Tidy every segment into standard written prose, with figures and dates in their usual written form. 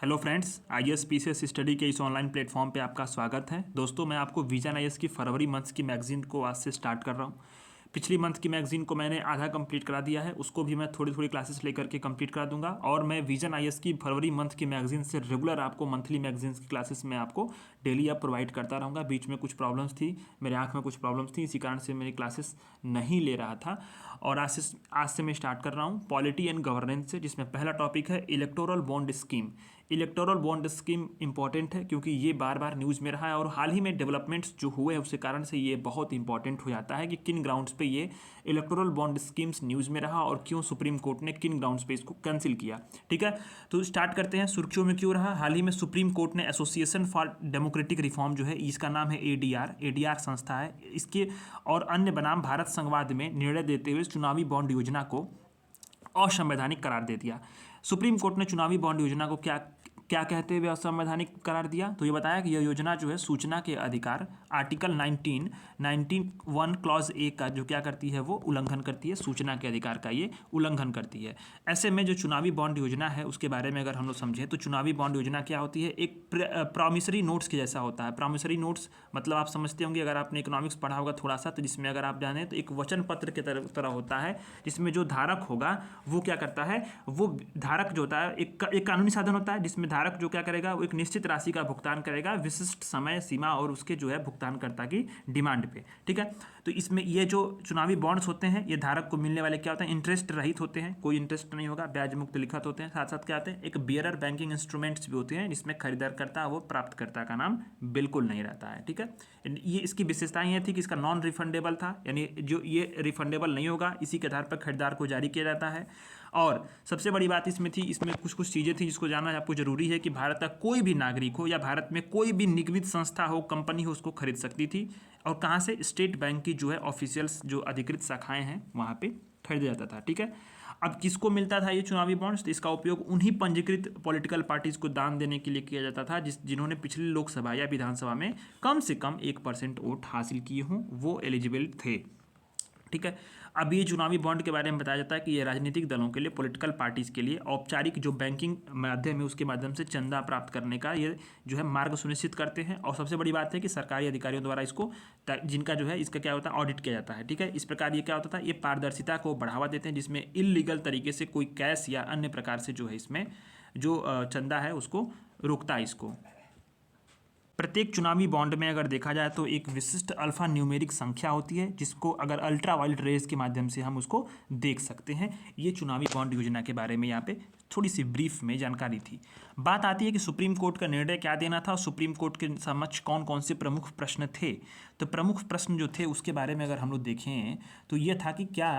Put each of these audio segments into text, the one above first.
Hello friends, IAS PCS study के इस online platform पे आपका स्वागत है। दोस्तों, मैं आपको विजन आईएएस की फरवरी मंथ की मैगजीन को आज से स्टार्ट कर रहा हूँ। पिछली मंथ की मैगजीन को मैंने आधा कंप्लीट करा दिया है, उसको भी मैं थोड़ी थोड़ी क्लासेस लेकर के कंप्लीट करा दूंगा। और मैं विजन आईएएस की फरवरी मंथ की मैगजीन से रेगुलर आपको मंथली मैगजीन्स की क्लासेस में आपको डेली अब प्रोवाइड करता रहूँगा। बीच में कुछ प्रॉब्लम्स थी, मेरे आँख में कुछ प्रॉब्लम्स थी, इसी कारण से मेरी क्लासेस नहीं ले रहा था। और आज से मैं स्टार्ट कर रहा हूँ पॉलिटी एंड गवर्नेंस से, जिसमें पहला टॉपिक है electoral bond scheme. Electoral bond scheme important है क्योंकि ये बार बार न्यूज़ में रहा है और हाल ही में डेवलपमेंट्स जो हुए हैं उसके कारण से ये बहुत इंपॉर्टेंट हो जाता है कि किन ग्राउंड्स पे ये इलेक्टोरल बॉन्ड स्कीम्स न्यूज़ में रहा और क्यों सुप्रीम कोर्ट ने किन ग्राउंड्स पे इसको कैंसिल किया। ठीक है, तो स्टार्ट करते हैं। सुर्खियों में क्यों रहा? हाल ही में सुप्रीम कोर्ट ने एसोसिएशन फॉर डेमोक्रेटिक रिफॉर्म जो है, इसका नाम है एडीआर संस्था है इसके, और अन्य बनाम भारत संघवाद में निर्णय देते हुए चुनावी बॉन्ड योजना को असंवैधानिक करार दे दिया। सुप्रीम कोर्ट ने चुनावी बॉन्ड योजना को क्या क्या कहते हुए असंवैधानिक करार दिया? तो ये बताया कि यह योजना जो है सूचना के अधिकार आर्टिकल 19 क्लॉज ए का जो क्या करती है वो उल्लंघन करती है, सूचना के अधिकार का ये उल्लंघन करती है। ऐसे में जो चुनावी बॉन्ड योजना है उसके बारे में अगर हम लोग समझें तो चुनावी बॉन्ड योजना क्या होती है? एक प्रॉमिसरी नोट्स के जैसा होता है। प्रॉमिसरी नोट्स मतलब आप समझते होंगे अगर आपने इकोनॉमिक्स पढ़ा होगा थोड़ा सा, तो जिसमें अगर आप जाने तो एक वचन पत्र के तरह होता है, जिसमें जो धारक होगा वो क्या करता है, वो धारक जो होता है एक कानूनी साधन होता है जिसमें धारक जो क्या करेगा वो एक निश्चित राशि का भुगतान करेगा विशिष्ट समय सीमा और उसके जो है भुगतानकर्ता की डिमांड पे। ठीक है, तो इसमें ये जो चुनावी बॉन्ड्स होते हैं ये धारक को मिलने वाले क्या होते हैं? इंटरेस्ट रहित होते हैं, कोई इंटरेस्ट नहीं होगा, ब्याज मुक्त लिखत होते हैं। साथ साथ क्या होते हैं? एक बियरर बैंकिंग इंस्ट्रूमेंट्स भी होते हैं जिसमें खरीदार करता वो प्राप्तकर्ता का नाम बिल्कुल नहीं रहता है। ठीक है, ये इसकी विशेषताएं ये थी कि इसका नॉन रिफंडेबल था, यानी जो ये रिफंडेबल नहीं होगा, इसी के आधार पर खरीदार को जारी किया जाता है। और सबसे बड़ी बात इसमें थी, इसमें कुछ कुछ चीज़ें थी जिसको जानना आपको जरूरी है कि भारत का कोई भी नागरिक हो या भारत में कोई भी निगमित संस्था हो, कंपनी हो, उसको खरीद सकती थी। और कहाँ से? स्टेट बैंक की जो है ऑफिशियल्स जो अधिकृत शाखाएं हैं वहाँ पे खरीदा जाता था। ठीक है, अब किसको मिलता था ये चुनावी बॉन्ड्स? तो इसका उपयोग उन्हीं पंजीकृत पॉलिटिकल पार्टीज को दान देने के लिए किया जाता था जिन्होंने पिछली लोकसभा या विधानसभा में कम से कम 1% वोट हासिल किए हों, वो एलिजिबल थे। ठीक है, अब ये चुनावी बॉन्ड के बारे में बताया जाता है कि ये राजनीतिक दलों के लिए, पॉलिटिकल पार्टीज के लिए औपचारिक जो बैंकिंग माध्यम है उसके माध्यम से चंदा प्राप्त करने का ये जो है मार्ग सुनिश्चित करते हैं। और सबसे बड़ी बात है कि सरकारी अधिकारियों द्वारा इसको, जिनका जो है इसका क्या होता है, ऑडिट किया जाता है। ठीक है, इस प्रकार ये क्या होता था, ये पारदर्शिता को बढ़ावा देते हैं जिसमें इलीगल तरीके से कोई कैश या अन्य प्रकार से जो है इसमें जो चंदा है उसको रोकता है। इसको प्रत्येक चुनावी बॉन्ड में अगर देखा जाए तो एक विशिष्ट अल्फा न्यूमेरिक संख्या होती है जिसको अगर अल्ट्रा वायलेट रेज के माध्यम से हम उसको देख सकते हैं। ये चुनावी बॉन्ड योजना के बारे में यहाँ पे थोड़ी सी ब्रीफ में जानकारी थी। बात आती है कि सुप्रीम कोर्ट का निर्णय क्या देना था, सुप्रीम कोर्ट के समक्ष कौन कौन से प्रमुख प्रश्न थे। तो प्रमुख प्रश्न जो थे उसके बारे में अगर हम लोग देखें तो ये था कि क्या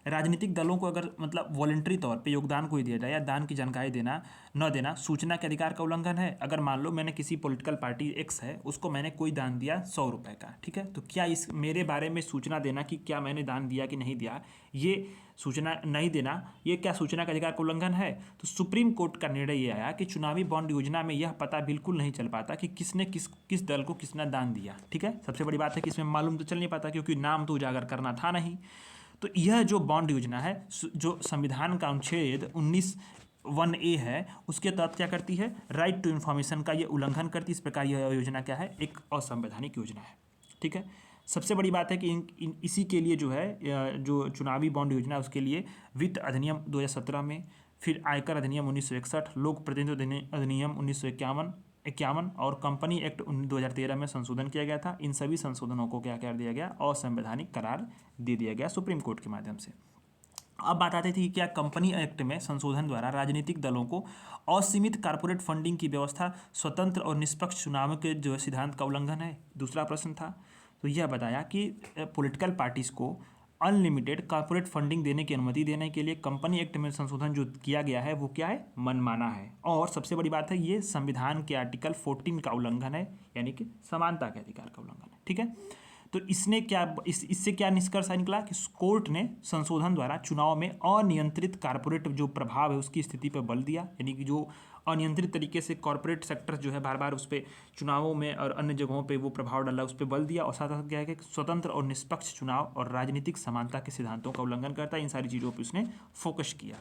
राजनीतिक दलों को अगर मतलब वॉलंटरी तौर पे योगदान कोई दिया जाए या दान की जानकारी देना न देना सूचना के अधिकार का उल्लंघन है। अगर मान लो मैंने किसी पॉलिटिकल पार्टी एक्स है उसको मैंने कोई दान दिया 100 रुपये का, ठीक है, तो क्या इस मेरे बारे में सूचना देना कि क्या मैंने दान दिया कि नहीं दिया, ये सूचना नहीं देना, ये क्या सूचना का अधिकार का उल्लंघन है? तो सुप्रीम कोर्ट का निर्णय ये आया कि चुनावी बॉन्ड योजना में यह पता बिल्कुल नहीं चल पाता कि किसने किस दल को कितना दान दिया। ठीक है, सबसे बड़ी बात है कि इसमें मालूम तो चल नहीं पाता क्योंकि नाम तो उजागर करना था नहीं। तो यह जो बॉन्ड योजना है, जो संविधान का अनुच्छेद 19(1)(a) है उसके तहत क्या करती है, राइट टू इन्फॉर्मेशन का ये उल्लंघन करती है। इस प्रकार यह योजना क्या है, एक असंवैधानिक योजना है। ठीक है, सबसे बड़ी बात है कि इसी के लिए जो है जो चुनावी बॉन्ड योजना है उसके लिए वित्त अधिनियम 2017 में, फिर आयकर अधिनियम 1961, लोक प्रतिनिधित्व अधिनियम 1951 और कंपनी एक्ट 2013 में संशोधन किया गया था। इन सभी संशोधनों को क्या कर दिया गया, असंवैधानिक करार दे दिया गया सुप्रीम कोर्ट के माध्यम से। अब बात आती थी कि क्या कंपनी एक्ट में संशोधन द्वारा राजनीतिक दलों को असीमित कारपोरेट फंडिंग की व्यवस्था, स्वतंत्र और निष्पक्ष चुनाव के जो है सिद्धांत का उल्लंघन है? दूसरा प्रश्न था। तो यह बताया कि पॉलिटिकल पार्टीज को अनलिमिटेड कॉर्पोरेट फंडिंग देने की अनुमति देने के लिए कंपनी एक्ट में संशोधन जो किया गया है वो क्या है, मनमाना है। और सबसे बड़ी बात है ये संविधान के आर्टिकल 14 का उल्लंघन है, यानी कि समानता के अधिकार का उल्लंघन है। ठीक है, तो इसने क्या इससे क्या निष्कर्ष निकला कि कोर्ट ने संशोधन द्वारा चुनाव में अनियंत्रित कॉर्पोरेट जो प्रभाव है उसकी स्थिति पर बल दिया, यानी कि जो अनियंत्रित तरीके से कॉर्पोरेट सेक्टर जो है बार बार उस पर चुनावों में और अन्य जगहों पे वो प्रभाव डाला, उस पर बल दिया। और साथ साथ क्या है कि स्वतंत्र और निष्पक्ष चुनाव और राजनीतिक समानता के सिद्धांतों का उल्लंघन करता है। इन सारी चीज़ों पर उसने फोकस किया।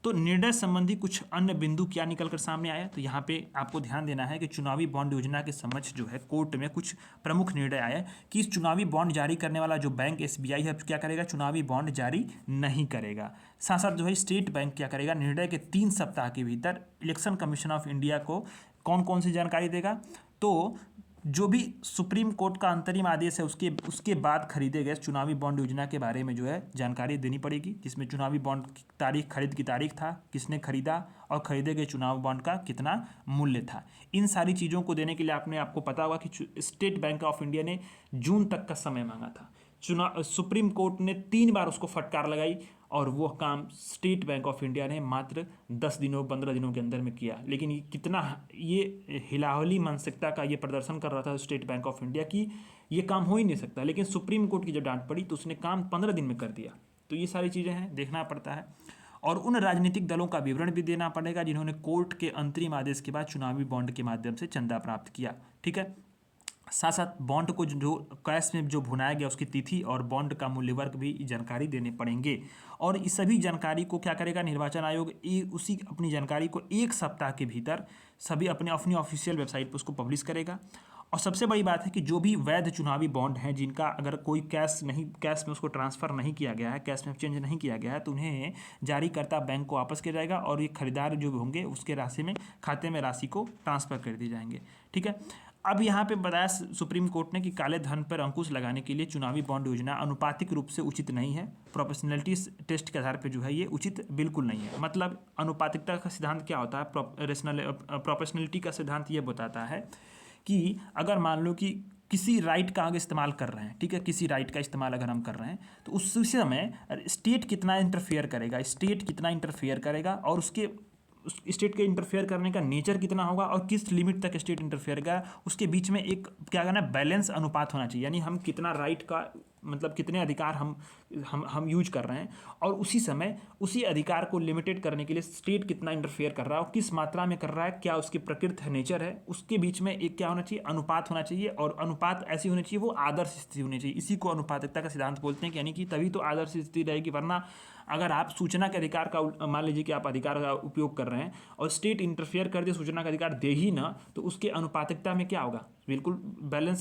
तो निर्णय संबंधी कुछ अन्य बिंदु क्या निकल कर सामने आया, तो यहाँ पे आपको ध्यान देना है कि चुनावी बॉन्ड योजना के समक्ष जो है कोर्ट में कुछ प्रमुख निर्णय आया कि इस चुनावी बॉन्ड जारी करने वाला जो बैंक एसबीआई है क्या करेगा, चुनावी बॉन्ड जारी नहीं करेगा। साथ साथ जो है स्टेट बैंक क्या करेगा, निर्णय के 3 सप्ताह के भीतर इलेक्शन कमीशन ऑफ इंडिया को कौन कौन सी जानकारी देगा, तो जो भी सुप्रीम कोर्ट का अंतरिम आदेश है उसके बाद खरीदे गए चुनावी बॉन्ड योजना के बारे में जो है जानकारी देनी पड़ेगी, जिसमें चुनावी बॉन्ड की तारीख, खरीद की तारीख था, किसने खरीदा और खरीदे गए चुनाव बॉन्ड का कितना मूल्य था। इन सारी चीज़ों को देने के लिए आपको पता होगा कि स्टेट बैंक ऑफ इंडिया ने जून तक का समय मांगा था। सुप्रीम कोर्ट ने 3 बार उसको फटकार लगाई और वो काम स्टेट बैंक ऑफ इंडिया ने मात्र 10 दिनों 15 दिनों के अंदर में किया। लेकिन ये हिलावली मानसिकता का ये प्रदर्शन कर रहा था स्टेट बैंक ऑफ इंडिया की ये काम हो ही नहीं सकता, लेकिन सुप्रीम कोर्ट की जब डांट पड़ी तो उसने काम 15 दिन में कर दिया। तो ये सारी चीज़ें हैं, देखना पड़ता है। और उन राजनीतिक दलों का विवरण भी देना पड़ेगा जिन्होंने कोर्ट के अंतरिम आदेश के बाद चुनावी बॉन्ड के माध्यम से चंदा प्राप्त किया। ठीक है, साथ साथ बॉन्ड को जो कैश में जो भुनाया गया उसकी तिथि और बॉन्ड का मूल्य वर्ग भी जानकारी देने पड़ेंगे। और इस सभी जानकारी को क्या करेगा निर्वाचन आयोग, उसी अपनी जानकारी को 1 सप्ताह के भीतर सभी अपनी ऑफिशियल वेबसाइट पर उसको पब्लिश करेगा। और सबसे बड़ी बात है कि जो भी वैध चुनावी बॉन्ड हैं जिनका अगर कोई कैश में उसको ट्रांसफ़र नहीं किया गया है, कैश में चेंज नहीं किया गया है, तो उन्हें जारीकर्ता बैंक को वापस किया जाएगा और ये खरीदार जो होंगे उसके राशि में खाते में राशि को ट्रांसफ़र कर दी जाएंगे। ठीक है, अब यहाँ पे बताया सुप्रीम कोर्ट ने कि काले धन पर अंकुश लगाने के लिए चुनावी बॉन्ड योजना अनुपातिक रूप से उचित नहीं है। प्रोपोर्शनैलिटी टेस्ट के आधार पर जो है ये उचित बिल्कुल नहीं है। मतलब अनुपातिकता का सिद्धांत क्या होता है, प्रोपोर्शनैलिटी का सिद्धांत ये बताता है कि अगर मान लो कि किसी राइट का आगे इस्तेमाल कर रहे हैं, ठीक है, किसी राइट का इस्तेमाल अगर हम कर रहे हैं तो उस समय स्टेट कितना इंटरफेयर करेगा और उसके स्टेट के इंटरफेयर करने का नेचर कितना होगा और किस लिमिट तक स्टेट इंटरफेयर का, उसके बीच में एक क्या कहना है बैलेंस अनुपात होना चाहिए। यानी हम कितना राइट का मतलब कितने अधिकार हम यूज कर रहे हैं और उसी समय उसी अधिकार को लिमिटेड करने के लिए स्टेट कितना इंटरफेयर कर रहा है और किस मात्रा में कर रहा है, क्या उसकी प्रकृति है, नेचर है, उसके बीच में एक क्या होना चाहिए, अनुपात होना चाहिए। और अनुपात ऐसी होनी चाहिए वो आदर्श स्थिति होनी चाहिए। इसी को अनुपातिकता का सिद्धांत बोलते हैं कि यानी कि तभी तो आदर्श स्थिति रहेगी, वरना अगर आप सूचना के अधिकार का मान लीजिए कि आप अधिकार का उपयोग कर रहे हैं और स्टेट इंटरफेयर कर दे, सूचना का अधिकार दे ही ना, तो उसके अनुपातिकता में क्या होगा, बिल्कुल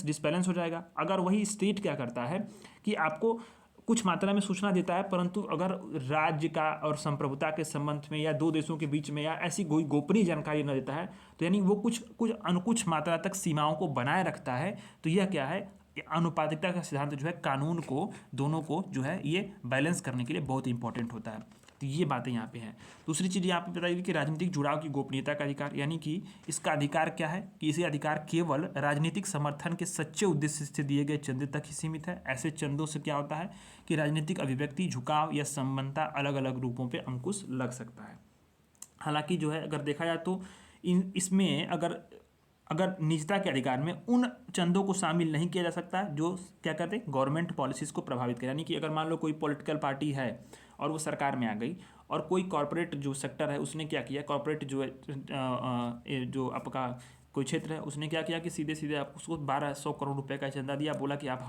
डिसबैलेंस हो जाएगा। अगर वही स्टेट क्या करता है कि आपको कुछ मात्रा में सूचना देता है, परंतु अगर राज्य का और संप्रभुता के संबंध में या 2 देशों के बीच में या ऐसी कोई गोपनीय जानकारी न देता है, तो यानी वो कुछ मात्रा तक सीमाओं को बनाए रखता है, तो यह क्या है, अनुपातिकता का सिद्धांत जो है कानून को दोनों को जो है ये बैलेंस करने के लिए बहुत इंपॉर्टेंट होता है। तो ये बातें यहाँ पे हैं। दूसरी चीज़ यहाँ पे बताइए कि राजनीतिक जुड़ाव की गोपनीयता का अधिकार, यानी कि इसका अधिकार क्या है कि इसे अधिकार केवल राजनीतिक समर्थन के सच्चे उद्देश्य से दिए गए चंदे तक ही सीमित है। ऐसे चंदों से क्या होता है कि राजनीतिक अभिव्यक्ति, झुकाव या संबंधता अलग अलग रूपों पर अंकुश लग सकता है। हालांकि जो है अगर देखा जाए तो इसमें अगर निजता के अधिकार में उन चंदों को शामिल नहीं किया जा सकता जो क्या कहते हैं गवर्नमेंट पॉलिसीज़ को प्रभावित करें। यानी कि अगर मान लो कोई पॉलिटिकल पार्टी है और वो सरकार में आ गई और कोई कॉरपोरेट जो सेक्टर है उसने क्या किया, कॉरपोरेट जो है जो आपका कोई क्षेत्र है उसने क्या किया कि सीधे सीधे आप उसको 1200 करोड़ रुपए का चंदा दिया, बोला कि आप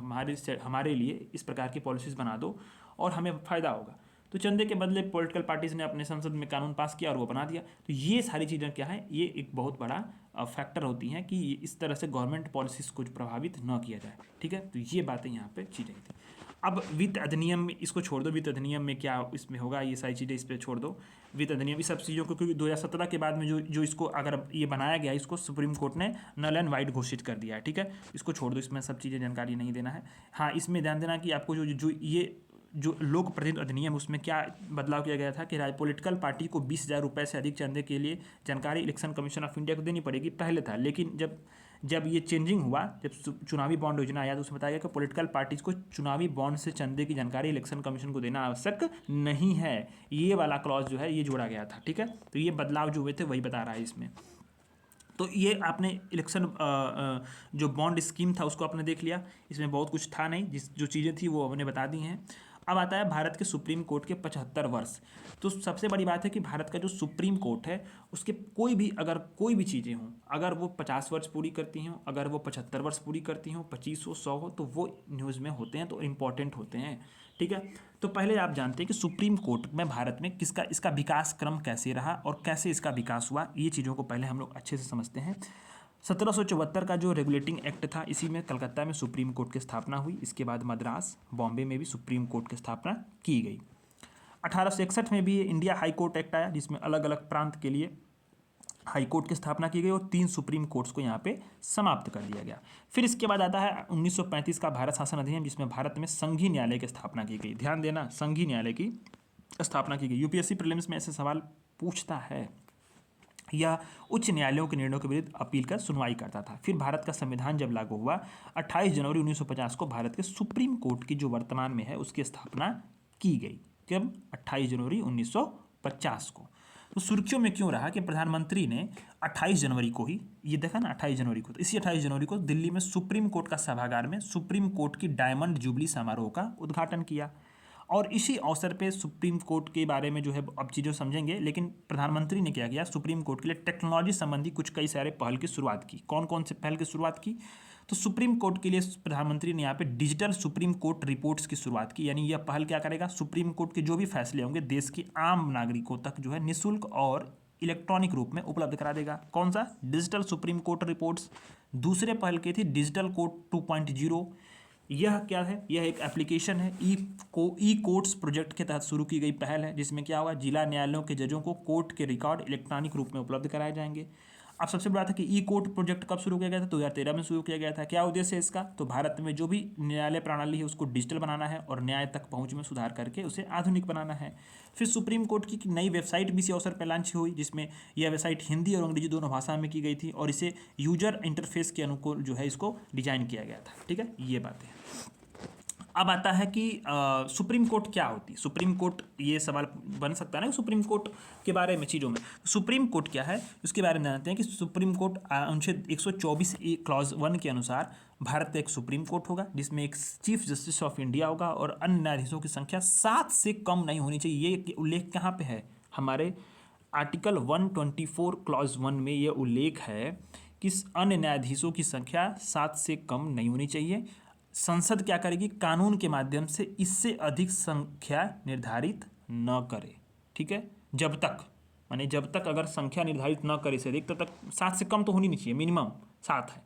हमारे लिए इस प्रकार की पॉलिसीज़ बना दो और हमें फ़ायदा होगा। तो चंदे के बदले पॉलिटिकल पार्टीज ने अपने संसद में कानून पास किया और वो बना दिया। तो ये सारी चीज़ें क्या है, ये एक बहुत बड़ा फैक्टर होती हैं कि इस तरह से गवर्नमेंट पॉलिसीज़ को प्रभावित न किया जाए। ठीक है, तो ये बातें यहाँ पे चीज़ें थी। अब वित्त अधिनियम में इसको छोड़ दो, वित्त अधिनियम में क्या इसमें होगा, ये सारी चीज़ें इस पर छोड़ दो। वित्त अधिनियम इस सब चीज़ों को, क्योंकि 2017 के बाद में जो इसको अगर ये बनाया गया, इसको सुप्रीम कोर्ट ने नल एंड वाइड घोषित कर दिया है। ठीक है, इसको छोड़ दो, इसमें सब चीज़ें जानकारी नहीं देना है। हाँ, इसमें ध्यान देना कि आपको जो लोक प्रतिनिधि अधिनियम उसमें क्या बदलाव किया गया था कि पॉलिटिकल पार्टी को 20,000 रुपये से अधिक चंदे के लिए जानकारी इलेक्शन कमीशन ऑफ इंडिया को देनी पड़ेगी, पहले था। लेकिन जब ये चेंजिंग हुआ, जब चुनावी बॉन्ड योजना आया तो उसमें बताया गया कि पॉलिटिकल पार्टीज को चुनावी बॉन्ड से चंदे की जानकारी इलेक्शन कमीशन को देना आवश्यक नहीं है। ये वाला क्लॉज जो है ये जोड़ा गया था। ठीक है, तो ये बदलाव जो हुए थे वही बता रहा है इसमें। तो ये आपने इलेक्शन जो बॉन्ड स्कीम था उसको आपने देख लिया, इसमें बहुत कुछ था नहीं, जो चीज़ें थी वो हमने बता दी हैं। अब आता है भारत के सुप्रीम कोर्ट के 75 वर्ष। तो सबसे बड़ी बात है कि भारत का जो सुप्रीम कोर्ट है उसके अगर कोई भी चीज़ें हों, अगर वो 50 वर्ष पूरी करती हों, अगर वो 75 वर्ष पूरी करती हों, 25 हो, 100 हो, तो वो न्यूज़ में होते हैं, तो इम्पॉर्टेंट होते हैं। ठीक है। तो पहले आप जानते हैं कि सुप्रीम कोर्ट में भारत में किसका इसका विकास क्रम कैसे रहा और कैसे इसका विकास हुआ, ये चीज़ों को पहले हम लोग अच्छे से समझते हैं। 1774 का जो रेगुलेटिंग एक्ट था, इसी में कलकत्ता में सुप्रीम कोर्ट की स्थापना हुई। इसके बाद मद्रास, बॉम्बे में भी सुप्रीम कोर्ट की स्थापना की गई। 1861 में भी इंडिया हाई कोर्ट एक्ट आया, जिसमें अलग अलग प्रांत के लिए हाई कोर्ट की स्थापना की गई और 3 सुप्रीम कोर्ट्स को यहाँ पे समाप्त कर दिया गया। फिर इसके बाद आता है 1935 का भारत शासन अधिनियम, जिसमें भारत में संघीय न्यायालय की स्थापना की गई। ध्यान देना, संघीय न्यायालय की स्थापना की गई। यूपीएससी प्रीलिम्स में ऐसे सवाल पूछता है। यह उच्च न्यायालयों के निर्णयों के विरुद्ध अपील कर सुनवाई करता था। फिर भारत का संविधान जब लागू हुआ 28 जनवरी 1950 को भारत के सुप्रीम कोर्ट की जो वर्तमान में है उसकी स्थापना की गई। कब? 28 जनवरी 1950 को। तो सुर्खियों में क्यों रहा कि प्रधानमंत्री ने 28 जनवरी को ही, ये देखा ना 28 जनवरी को, तो इसी 28 जनवरी को दिल्ली में सुप्रीम कोर्ट का सभागार में सुप्रीम कोर्ट की डायमंड जुबली समारोह का उद्घाटन किया। और इसी अवसर पे सुप्रीम कोर्ट के बारे में जो है अब चीज़ें समझेंगे, लेकिन प्रधानमंत्री ने क्या किया, सुप्रीम कोर्ट के लिए टेक्नोलॉजी संबंधी कुछ कई सारे पहल की शुरुआत की। कौन कौन से पहल की शुरुआत की? तो सुप्रीम कोर्ट के लिए प्रधानमंत्री ने यहाँ पे डिजिटल सुप्रीम कोर्ट रिपोर्ट्स की शुरुआत की। यानी यह पहल क्या करेगा, सुप्रीम कोर्ट के जो भी फैसले होंगे देश के आम नागरिकों तक जो है निःशुल्क और इलेक्ट्रॉनिक रूप में उपलब्ध करा देगा। कौन सा? Digital supreme court reports. दूसरे पहल की थी डिजिटल कोर्ट 2.0। यह क्या है? यह एक एप्लीकेशन है, ई कोर्ट्स प्रोजेक्ट के तहत शुरू की गई पहल है, जिसमें क्या हुआ, जिला न्यायालयों के जजों को कोर्ट के रिकॉर्ड इलेक्ट्रॉनिक रूप में उपलब्ध कराए जाएंगे। अब सबसे बड़ा था कि ई कोर्ट प्रोजेक्ट कब शुरू किया गया था? 2013 में शुरू किया गया था। क्या उद्देश्य है इसका? तो भारत में जो भी न्यायालय प्रणाली है उसको डिजिटल बनाना है और न्याय तक पहुंच में सुधार करके उसे आधुनिक बनाना है। फिर सुप्रीम कोर्ट की नई वेबसाइट भी इसी अवसर पर लॉन्च हुई, जिसमें यह वेबसाइट हिंदी और अंग्रेजी दोनों भाषा में की गई थी और इसे यूजर इंटरफेस के अनुकूल जो है इसको डिजाइन किया गया था। ठीक है, ये बातें। अब आता है कि सुप्रीम कोर्ट क्या होती है। सुप्रीम कोर्ट, ये सवाल बन सकता है ना सुप्रीम कोर्ट के बारे में चीज़ों में। सुप्रीम कोर्ट क्या है उसके बारे में जानते हैं कि सुप्रीम कोर्ट अनुच्छेद 124 क्लॉज 1 के अनुसार भारत का एक सुप्रीम कोर्ट होगा, जिसमें एक चीफ जस्टिस ऑफ इंडिया होगा और अन्य न्यायाधीशों की संख्या 7 से कम नहीं होनी चाहिए। ये उल्लेख कहाँ पे है? हमारे आर्टिकल 124 क्लॉज 1 में ये उल्लेख है कि अन्य न्यायाधीशों की संख्या 7 से कम नहीं होनी चाहिए। संसद क्या करेगी? कानून के माध्यम से इससे अधिक संख्या निर्धारित न करे। ठीक है, जब तक, माने जब तक अगर संख्या निर्धारित न करे से अधिक, तब तक 7 से कम तो होनी नहीं चाहिए, मिनिमम 7 है।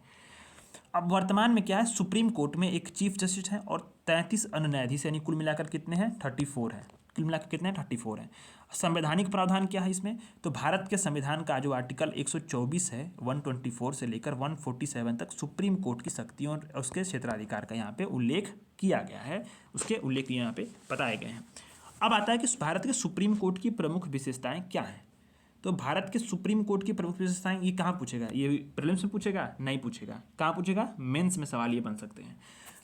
अब वर्तमान में क्या है, सुप्रीम कोर्ट में एक चीफ जस्टिस है और 33 अन्य न्यायाधीश, यानी कुल मिलाकर कितने हैं? 34 है। कुल मिलाकर कितने हैं? 34 हैं। संवैधानिक प्रावधान क्या है इसमें? तो भारत के संविधान का जो आर्टिकल 124 है, 124 से लेकर 147 तक सुप्रीम कोर्ट की शक्तियों और उसके क्षेत्राधिकार का यहाँ पे उल्लेख किया गया है। उसके उल्लेख यहाँ पे बताए गए हैं। अब आता है कि भारत के सुप्रीम कोर्ट की प्रमुख विशेषताएं क्या हैं। तो भारत के सुप्रीम कोर्ट की प्रमुख विशेषताएं, ये कहाँ पूछेगा? ये प्रीलिम्स में पूछेगा? नहीं पूछेगा। कहाँ पूछेगा? मेंस में सवाल ये बन सकते हैं।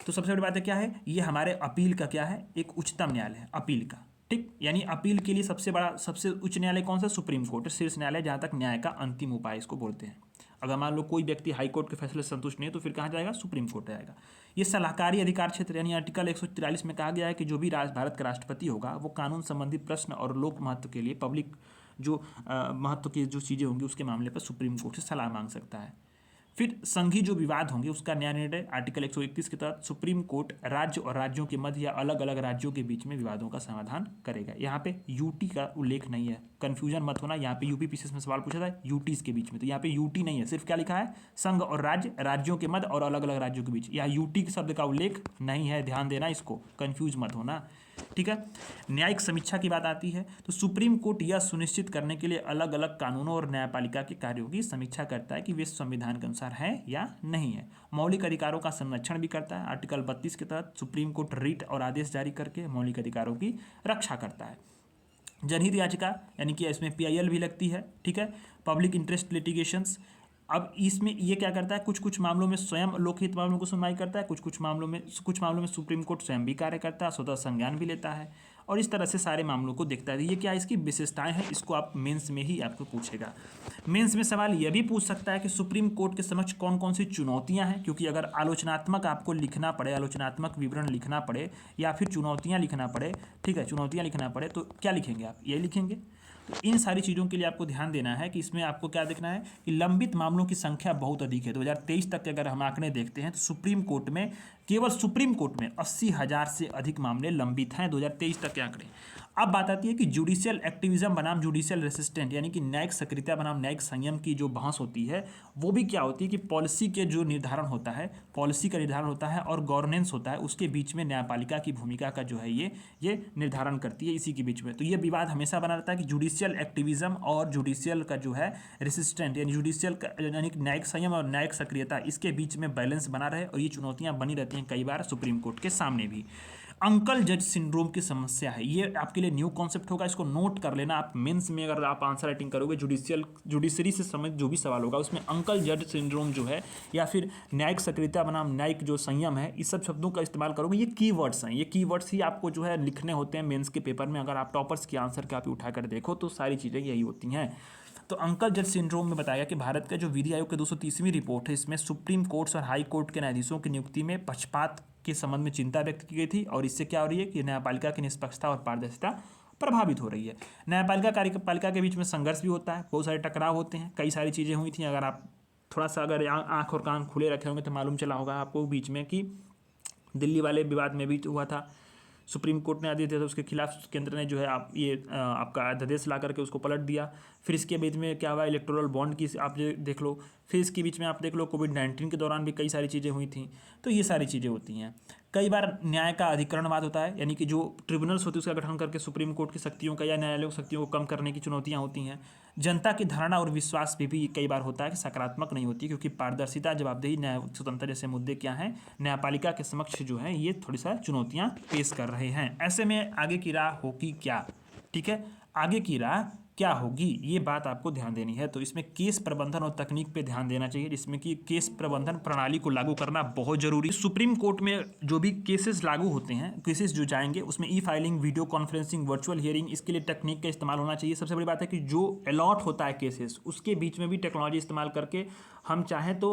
तो सबसे बड़ी बात है क्या है, ये हमारे अपील का क्या है, एक उच्चतम न्यायालय है अपील का। ठीक, यानी अपील के लिए सबसे बड़ा, सबसे उच्च न्यायालय कौन सा? सुप्रीम कोर्ट, शीर्ष न्यायालय, जहाँ तक न्याय का अंतिम उपाय इसको बोलते हैं। अगर मान लो कोई व्यक्ति हाई कोर्ट के फैसले से संतुष्ट नहीं है तो फिर कहाँ जाएगा? सुप्रीम कोर्ट जाएगा। ये सलाहकारी अधिकार क्षेत्र, यानी आर्टिकल 143 में कहा गया है कि जो भी भारत का राष्ट्रपति होगा वो कानून संबंधी प्रश्न और लोक महत्व के लिए, पब्लिक जो महत्व की जो चीज़ें होंगी उसके मामले पर सुप्रीम कोर्ट से सलाह मांग सकता है। फिर संघीय जो विवाद होंगे उसका न्याय निर्णय, आर्टिकल 131 के तहत सुप्रीम कोर्ट राज्य और राज्यों के मध्य या अलग अलग राज्यों के बीच में विवादों का समाधान करेगा। यहाँ पे यूटी का उल्लेख नहीं है, कन्फ्यूजन मत होना। यहाँ पे यूपी पीसीएस में सवाल पूछा था यूटीज के बीच में, तो यहाँ पे यूटी नहीं है, सिर्फ क्या लिखा है? संघ और राज्य, राज्यों के मध्य और अलग अलग राज्यों के बीच। यहाँ यूटी शब्द का उल्लेख नहीं है, ध्यान देना, इसको कन्फ्यूज मत होना। ठीक है, न्यायिक समीक्षा की बात आती है तो सुप्रीम कोर्ट यह सुनिश्चित करने के लिए अलग अलग कानूनों और न्यायपालिका के कार्यों की समीक्षा करता है कि वे संविधान के अनुसार हैं या नहीं है। मौलिक अधिकारों का संरक्षण भी करता है। आर्टिकल 32 के तहत सुप्रीम कोर्ट रिट और आदेश जारी करके मौलिक अधिकारों की रक्षा करता है। जनहित याचिका, यानी कि इसमें PIL भी लगती है। ठीक है, पब्लिक इंटरेस्ट लिटिगेशंस। अब इसमें ये क्या करता है, कुछ कुछ मामलों में स्वयं लोकहित मामलों को सुनवाई करता है, कुछ मामलों में सुप्रीम कोर्ट स्वयं भी कार्य करता है, स्वतः संज्ञान भी लेता है और इस तरह से सारे मामलों को देखता है। ये क्या इसकी विशेषताएं हैं, इसको आप मेंस में ही आपको पूछेगा। मेंस में सवाल यह भी पूछ सकता है कि सुप्रीम कोर्ट के समक्ष कौन कौन सी चुनौतियां हैं, क्योंकि अगर आलोचनात्मक आपको लिखना पड़े, आलोचनात्मक विवरण लिखना पड़े या फिर चुनौतियाँ लिखना पड़े, ठीक है, चुनौतियाँ लिखना पड़े तो क्या लिखेंगे आप? ये लिखेंगे। तो इन सारी चीज़ों के लिए आपको ध्यान देना है कि इसमें आपको क्या देखना है कि लंबित मामलों की संख्या बहुत अधिक है। 2023 तक के अगर हम आंकड़े देखते हैं तो सुप्रीम कोर्ट में केवल सुप्रीम कोर्ट में 80,000 से अधिक मामले लंबित हैं 2023 तक के आंकड़े। अब बात आती है कि जुडिशियल एक्टिविज्म बनाम जुडिशियल रेसिस्टेंट, यानी कि न्यायिक सक्रियता बनाम न्यायिक संयम की जो बहस होती है वो भी क्या होती है कि पॉलिसी के जो निर्धारण होता है, पॉलिसी का निर्धारण होता है और गवर्नेंस होता है, उसके बीच में न्यायपालिका की भूमिका का जो है ये निर्धारण करती है इसी के बीच में। तो ये विवाद हमेशा बना रहता है कि जुडिशियल एक्टिविज्म और जुडिशियल का जो है रेसिस्टेंट, यानी जुडिशियल यानी कि न्यायिक संयम और न्यायिक सक्रियता, इसके बीच में बैलेंस बना रहे, और ये चुनौतियां बनी रहती हैं कई बार सुप्रीम कोर्ट के सामने भी। अंकल जज सिंड्रोम की समस्या है, ये आपके लिए न्यू कॉन्सेप्ट होगा, इसको नोट कर लेना। आप मेंस में अगर आप आंसर राइटिंग करोगे जुडिशरी से संबंधित जो भी सवाल होगा उसमें अंकल जज सिंड्रोम जो है या फिर न्यायिक सक्रियता बनाम न्यायिक जो संयम है, इस सब शब्दों का इस्तेमाल करोगे। ये कीवर्ड्स हैं, ये कीवर्ड्स ही आपको जो है लिखने होते हैं मेंस के पेपर में। अगर आप टॉपर्स की आंसर कापी उठाकर देखो तो सारी चीज़ें यही होती हैं। तो अंकल जज सिंड्रोम में बताया कि भारत का जो विधि आयोग की 230वीं रिपोर्ट है, इसमें सुप्रीम कोर्ट्स और हाई कोर्ट के न्यायाधीशों की नियुक्ति में पक्षपात के संबंध में चिंता व्यक्त की गई थी, और इससे क्या हो रही है कि न्यायपालिका की निष्पक्षता और पारदर्शिता प्रभावित हो रही है। न्यायपालिका कार्यपालिका के बीच में संघर्ष भी होता है, बहुत सारे टकराव होते हैं, कई सारी चीज़ें हुई थी। अगर आप थोड़ा सा अगर आँख और कान खुले रखे होंगे तो मालूम चला होगा आपको बीच में कि दिल्ली वाले विवाद में भी हुआ था। सुप्रीम कोर्ट ने आदेश दिया था, उसके खिलाफ केंद्र ने जो है आपका अध्यादेश ला करके उसको पलट दिया। फिर इसके बीच में क्या हुआ, इलेक्टोरल बॉन्ड की आप देख लो। फिर इसके बीच में आप देख लो कोविड-19 के दौरान भी कई सारी चीज़ें हुई थी। तो ये सारी चीज़ें होती हैं। कई बार न्याय का अधिकरणवाद होता है, यानी कि जो ट्रिब्यूनल्स होती है उसका गठन करके सुप्रीम कोर्ट की शक्तियों का या न्यायालयों की शक्तियों को कम करने की चुनौतियाँ होती हैं। जनता की धारणा और विश्वास भी कई बार होता है कि सकारात्मक नहीं होती, क्योंकि पारदर्शिता, जवाबदेही, न्याय स्वतंत्रता जैसे मुद्दे क्या हैं, न्यायपालिका के समक्ष जो है ये थोड़ी सा चुनौतियाँ पेश कर रहे हैं। ऐसे में आगे की राह होगी क्या? ठीक है, आगे की राह क्या होगी ये बात आपको ध्यान देनी है। तो इसमें केस प्रबंधन और तकनीक पे ध्यान देना चाहिए, जिसमें कि केस प्रबंधन प्रणाली को लागू करना बहुत जरूरी। सुप्रीम कोर्ट में जो भी केसेस लागू होते हैं, केसेस जो जाएंगे उसमें ई filing, video conferencing, virtual hearing, इसके लिए टेक्निक का इस्तेमाल होना चाहिए। सबसे बड़ी बात है कि जो अलॉट होता है केसेस, उसके बीच में भी टेक्नोलॉजी इस्तेमाल करके हम चाहें तो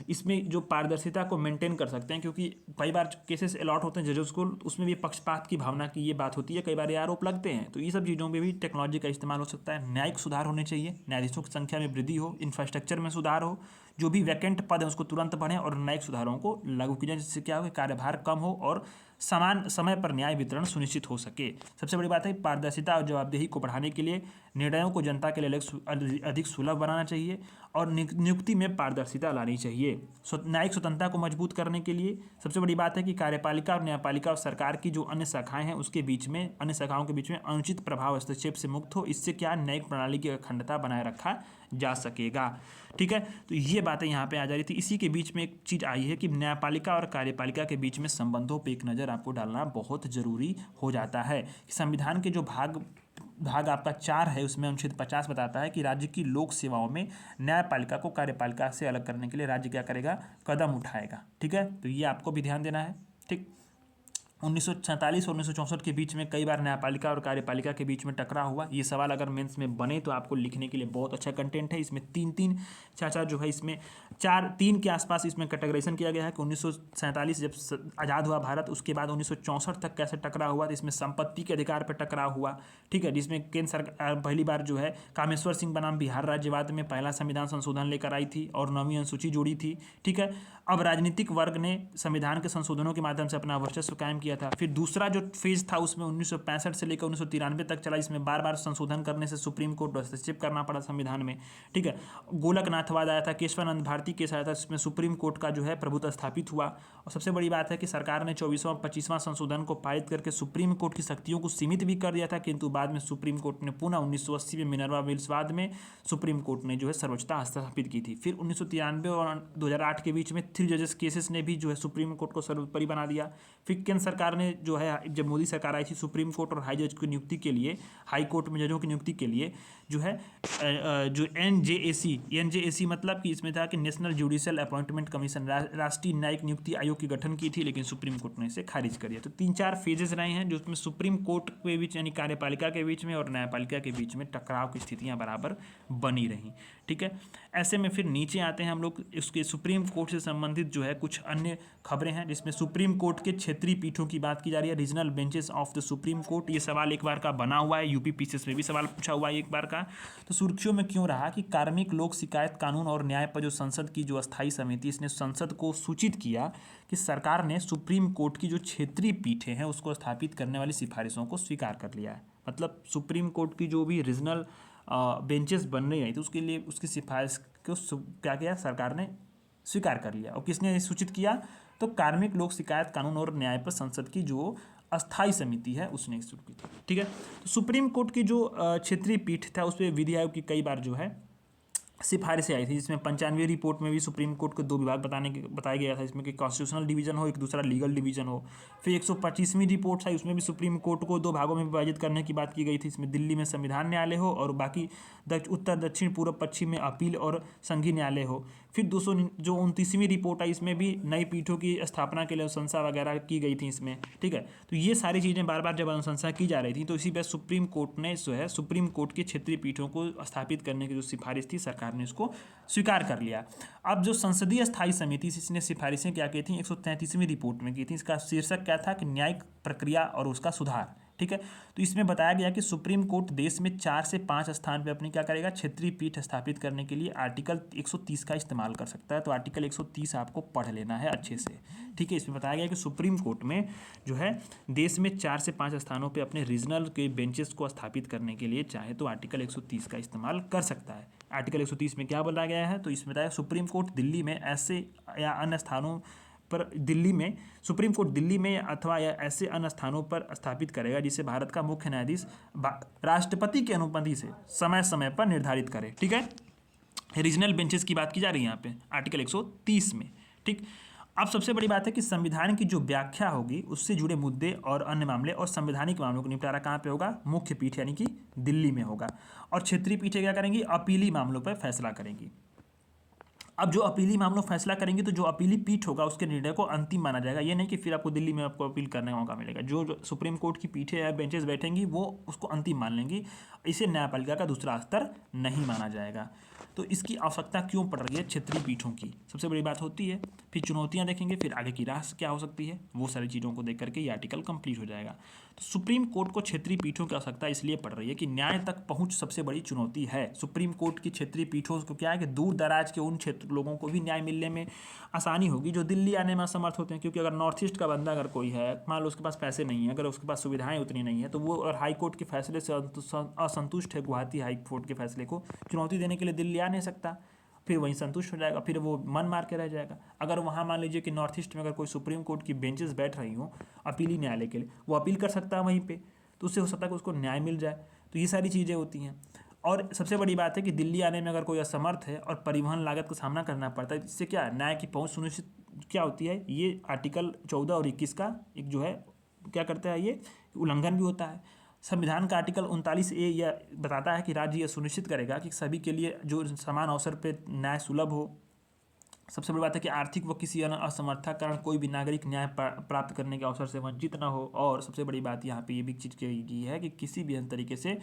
इसमें जो पारदर्शिता को मेंटेन कर सकते हैं, क्योंकि कई बार केसेस अलॉट होते हैं जजेस को, उसमें भी पक्षपात की भावना की ये बात होती है, कई बार ये आरोप लगते हैं। तो ये सब चीज़ों में भी टेक्नोलॉजी का इस्तेमाल हो सकता है। न्यायिक सुधार होने चाहिए, न्यायाधीशों की संख्या में वृद्धि हो, इंफ्रास्ट्रक्चर में सुधार हो, जो भी वैकेंट पद है उसको तुरंत बढ़ें और न्यायिक सुधारों को लागू किया जाए, जिससे क्या हो कि कार्यभार कम हो और समान समय पर न्याय वितरण सुनिश्चित हो सके। सबसे बड़ी बात है पारदर्शिता और जवाबदेही को बढ़ाने के लिए निर्णयों को जनता के लिए अधिक सुलभ बनाना चाहिए और नियुक्ति में पारदर्शिता लानी चाहिए। न्यायिक स्वतंत्रता को मजबूत करने के लिए सबसे बड़ी बात है कि कार्यपालिका और न्यायपालिका और सरकार की जो अन्य शाखाएं हैं उसके बीच में, अन्य शाखाओं के बीच में अनुचित प्रभाव हस्तक्षेप से मुक्त हो। इससे क्या न्यायिक प्रणाली की अखंडता बनाए रखा जा सकेगा। ठीक है, तो ये बातें यहाँ पे आ जा रही थी। इसी के बीच में एक चीज़ आई है कि न्यायपालिका और कार्यपालिका के बीच में संबंधों पे एक नज़र आपको डालना बहुत ज़रूरी हो जाता है। संविधान के जो भाग आपका 4 है, उसमें अनुच्छेद 50 बताता है कि राज्य की लोक सेवाओं में न्यायपालिका को कार्यपालिका से अलग करने के लिए राज्य क्या करेगा, कदम उठाएगा। ठीक है, तो ये आपको भी ध्यान देना है। ठीक, 1947 और 1964 के बीच में कई बार न्यायपालिका और कार्यपालिका के बीच में टकराव हुआ। ये सवाल अगर मेंस में बने तो आपको लिखने के लिए बहुत अच्छा कंटेंट है। इसमें तीन चाचा जो है, इसमें 3 के आसपास इसमें कैटेगराइजेशन किया गया है कि 1947 जब आज़ाद हुआ भारत, उसके बाद 1964 तक कैसे टकराव हुआ। तो इसमें संपत्ति के अधिकार पर टकराव हुआ। ठीक है, जिसमें केंद्र सरकार पहली बार जो है कामेश्वर सिंह बनाम बिहार राज्यवाद में पहला संविधान संशोधन लेकर आई थी और 9वीं अनुसूची जोड़ी थी। ठीक है, अब राजनीतिक वर्ग ने संविधान के संशोधनों के माध्यम से अपना वर्चस्व कायम किया था। फिर दूसरा जो फेज था उसमें 1965 से लेकर 1993 तक चला। इसमें बार बार संशोधन करने से सुप्रीम कोर्ट हस्तक्षेप करना पड़ा संविधान में। ठीक है, गोलकनाथवाद आया था, केशवानंद भारती केस आया था, इसमें सुप्रीम कोर्ट का जो है प्रभुत्व स्थापित हुआ। और सबसे बड़ी बात है कि सरकार ने 24वां 25वां संशोधन को पारित करके सुप्रीम कोर्ट की शक्तियों को सीमित भी कर दिया था, किंतु बाद में सुप्रीम कोर्ट ने पुनः 1980 में मिनर्वा मिल्स वाद में सुप्रीम कोर्ट ने जो है सर्वोच्चता स्थापित की थी। फिर 1993 और 2008 के बीच में 3 जजेस केसेस ने भी जो है सुप्रीम कोर्ट को सर्वोपरि बना दिया। फिर केंद्र सरकार ने जो है, जब मोदी सरकार आई थी, सुप्रीम कोर्ट और हाई जज की नियुक्ति के लिए, हाई कोर्ट में जजों की नियुक्ति के लिए जो है जो एनजेएसी मतलब कि इसमें था कि नेशनल जुडिशियल अपॉइंटमेंट कमीशन, राष्ट्रीय न्यायिक नियुक्ति आयोग की गठन की थी, लेकिन सुप्रीम कोर्ट ने इसे खारिज कर दिया। तो 3-4 फेजेस रहे हैं जो उसमें सुप्रीम कोर्ट के बीच यानी कार्यपालिका के बीच में और न्यायपालिका के बीच में टकराव की स्थितियां बराबर बनी रहीं। ठीक है, ऐसे में फिर नीचे आते हैं हम लोग, उसके सुप्रीम कोर्ट से संबंधित जो है कुछ अन्य खबरें हैं, जिसमें सुप्रीम कोर्ट के क्षेत्रीय पीठों की बात की जा रही है। Regional benches of the supreme court, ये सवाल एक बार का बना हुआ है, यूपी पीसीएस में भी सवाल पूछा हुआ है एक बार का। का। तो सुर्खियों में क्यों रहा कि कार्मिक लोक शिकायत कानून और न्याय पर जो संसद की जो अस्थायी समिति, इसने संसद को सूचित किया कि सरकार ने सुप्रीम कोर्ट की जो क्षेत्रीय पीठें हैं उसको स्थापित करने वाली सिफारिशों को स्वीकार कर लिया है। मतलब सुप्रीम कोर्ट की जो भी रीजनल बेंचेस बनने गई थी उसके लिए उसकी सिफारिश को क्या किया, सरकार ने स्वीकार कर लिया। और किसने सूचित किया, तो कार्मिक लोक शिकायत कानून और न्याय पर संसद की जो अस्थायी समिति है उसने शुरू की थी। ठीक है, तो सुप्रीम कोर्ट की जो क्षेत्रीय पीठ था उस पर विधि आयोग की कई बार जो है सिफारिशें आई थी, जिसमें 95वीं रिपोर्ट में भी सुप्रीम कोर्ट को 2 विभाग बताया गया था, इसमें कि कॉन्स्टिट्यूशनल डिवीजन हो, एक दूसरा लीगल डिवीजन हो। फिर 125वीं रिपोर्ट आई, उसमें भी सुप्रीम कोर्ट को 2 भागों में विभाजित करने की बात की गई थी, इसमें दिल्ली में संविधान न्यायालय हो और बाकी उत्तर दक्षिण पूर्व पश्चिम में अपील और संघीय न्यायालय हो। फिर 229वीं रिपोर्ट आई, इसमें भी नई पीठों की स्थापना के लिए अनुशंसा वगैरह की गई थी इसमें। ठीक है, तो ये सारी चीज़ें बार बार जब अनुशंसा की जा रही थी तो इसी पर सुप्रीम कोर्ट ने जो है सुप्रीम कोर्ट की क्षेत्रीय पीठों को स्थापित करने की जो सिफारिश थी सरकार ने उसको स्वीकार कर लिया। अब जो संसदीय स्थायी समिति इसने सिफारिशें क्या की थी, 133वीं रिपोर्ट में की थी। इसका शीर्षक क्या था कि न्यायिक प्रक्रिया और उसका सुधार। ठीक है, तो इसमें बताया गया कि सुप्रीम कोर्ट देश में 4 से 5 स्थान पे अपनी क्या करेगा, क्षेत्रीय पीठ स्थापित करने के लिए आर्टिकल 130 का इस्तेमाल कर सकता है। तो आर्टिकल 130 आपको पढ़ लेना है अच्छे से। ठीक है, इसमें बताया गया कि सुप्रीम कोर्ट में जो है देश में 4 से 5 स्थानों पे अपने रीजनल के बेंचेस को स्थापित करने के लिए चाहे तो आर्टिकल 130 का इस्तेमाल कर सकता है। आर्टिकल 130 में क्या बोला गया है, तो इसमें बताया सुप्रीम कोर्ट दिल्ली में ऐसे या अन्य स्थानों पर सुप्रीम कोर्ट दिल्ली में अथवा या ऐसे अन्य स्थानों पर स्थापित करेगा जिसे भारत का मुख्य न्यायाधीश राष्ट्रपति की अनुमति से समय समय पर निर्धारित करे। ठीक है, रीजनल बेंचेस की बात की जा रही है यहाँ पे आर्टिकल 130 में। ठीक, अब सबसे बड़ी बात है कि संविधान की जो व्याख्या होगी उससे जुड़े मुद्दे और अन्य मामले और संवैधानिक मामलों का निपटारा कहाँ पे होगा, मुख्य पीठ यानी कि दिल्ली में होगा। और क्षेत्रीय पीठें क्या करेंगी, अपीली मामलों पर फैसला करेंगी। अब जो अपीली मामलों फैसला करेंगे तो जो अपीली पीठ होगा उसके निर्णय को अंतिम माना जाएगा। ये नहीं कि फिर आपको दिल्ली में आपको अपील करने का मौका मिलेगा। जो सुप्रीम कोर्ट की पीठें या बेंचेस बैठेंगी वो उसको अंतिम मान लेंगी, इसे न्यायपालिका का दूसरा स्तर नहीं माना जाएगा। तो इसकी आवश्यकता क्यों पड़ रही है क्षेत्रीय पीठों की, सबसे बड़ी बात होती है। फिर चुनौतियां देखेंगे, फिर आगे की राह क्या हो सकती है, वो सारी चीज़ों को देख करके ये आर्टिकल कंप्लीट हो जाएगा। तो सुप्रीम कोर्ट को क्षेत्रीय पीठों की आवश्यकता इसलिए पड़ रही है कि न्याय तक पहुंच सबसे बड़ी चुनौती है। सुप्रीम कोर्ट की क्षेत्रीय पीठों को क्या है कि दूर दराज के उन क्षेत्र लोगों को भी न्याय मिलने में आसानी होगी जो दिल्ली आने में असमर्थ होते हैं। क्योंकि अगर नॉर्थ ईस्ट का बंदा अगर कोई है, मान लो उसके पास पैसे नहीं है, अगर उसके पास सुविधाएं उतनी नहीं है, तो वो अगर हाई कोर्ट के फैसले से असंतुष्ट है, गुवाहाटी हाई कोर्ट के फैसले को चुनौती देने के लिए दिल्ली आ नहीं सकता, फिर वहीं संतुष्ट हो जाएगा, फिर वो मन मार के रह जाएगा। अगर वहाँ मान लीजिए कि नॉर्थ ईस्ट में अगर कोई सुप्रीम कोर्ट की बेंचेस बैठ रही हो अपीली न्यायालय के लिए, वो अपील कर सकता है वहीं पे, तो उससे हो सकता है कि उसको न्याय मिल जाए। तो ये सारी चीज़ें होती हैं। और सबसे बड़ी बात है कि दिल्ली आने में अगर कोई असमर्थ है और परिवहन लागत का सामना करना पड़ता है, इससे क्या न्याय की पहुँच सुनिश्चित क्या होती है, ये आर्टिकल 14 और 21 का एक जो है क्या करता है, ये उल्लंघन भी होता है। संविधान का आर्टिकल 39A यह बताता है कि राज्य यह सुनिश्चित करेगा कि सभी के लिए जो समान अवसर पर न्याय सुलभ हो। सबसे बड़ी बात है कि आर्थिक व किसी अन्य असमर्थता के कारण कोई भी नागरिक न्याय प्राप्त करने के अवसर से वंचित न हो। और सबसे बड़ी बात यहाँ पे ये भी चीज़ की गई है कि किसी भी अन्य तरीके से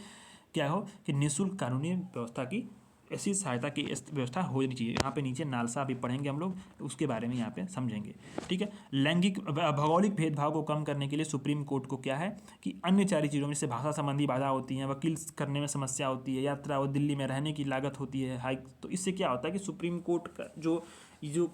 क्या हो कि निःशुल्क कानूनी व्यवस्था की ऐसी सहायता की व्यवस्था होनी चाहिए। यहाँ पे नीचे नालसा अभी पढ़ेंगे हम लोग, उसके बारे में यहाँ पे समझेंगे। ठीक है, लैंगिक भौगोलिक भेदभाव को कम करने के लिए सुप्रीम कोर्ट को क्या है कि अन्य सारी चीज़ों में जैसे भाषा संबंधी बाधा होती हैं, वकील करने में समस्या होती है, यात्रा और दिल्ली में रहने की लागत होती है हाई, तो इससे क्या होता है कि सुप्रीम कोर्ट का जो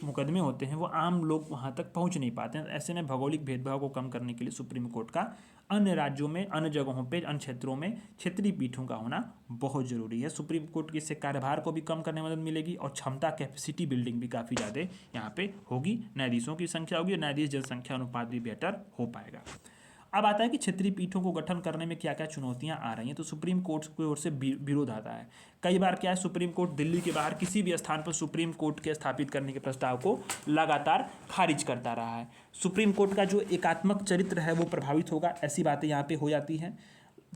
मुकदमे होते हैं वो आम लोग वहाँ तक पहुँच नहीं पाते हैं। ऐसे में भौगोलिक भेदभाव को कम करने के लिए सुप्रीम कोर्ट का अन्य राज्यों में, अन्य जगहों पे, अन्य क्षेत्रों में क्षेत्रीय पीठों का होना बहुत जरूरी है। सुप्रीम कोर्ट के इससे कार्यभार को भी कम करने में मदद मिलेगी और क्षमता कैपेसिटी बिल्डिंग भी काफ़ी ज़्यादा यहाँ पे होगी। न्यायाधीशों की संख्या होगी और न्यायाधीश जनसंख्या अनुपात भी बेहतर हो पाएगा। अब आता है कि क्षेत्रीय पीठों को गठन करने में क्या क्या चुनौतियां आ रही हैं। तो सुप्रीम कोर्ट की ओर से विरोध आता है। कई बार क्या है, सुप्रीम कोर्ट दिल्ली के बाहर किसी भी स्थान पर सुप्रीम कोर्ट के स्थापित करने के प्रस्ताव को लगातार खारिज करता रहा है। सुप्रीम कोर्ट का जो एकात्मक चरित्र है वो प्रभावित होगा, ऐसी बातें यहाँ पे हो जाती हैं।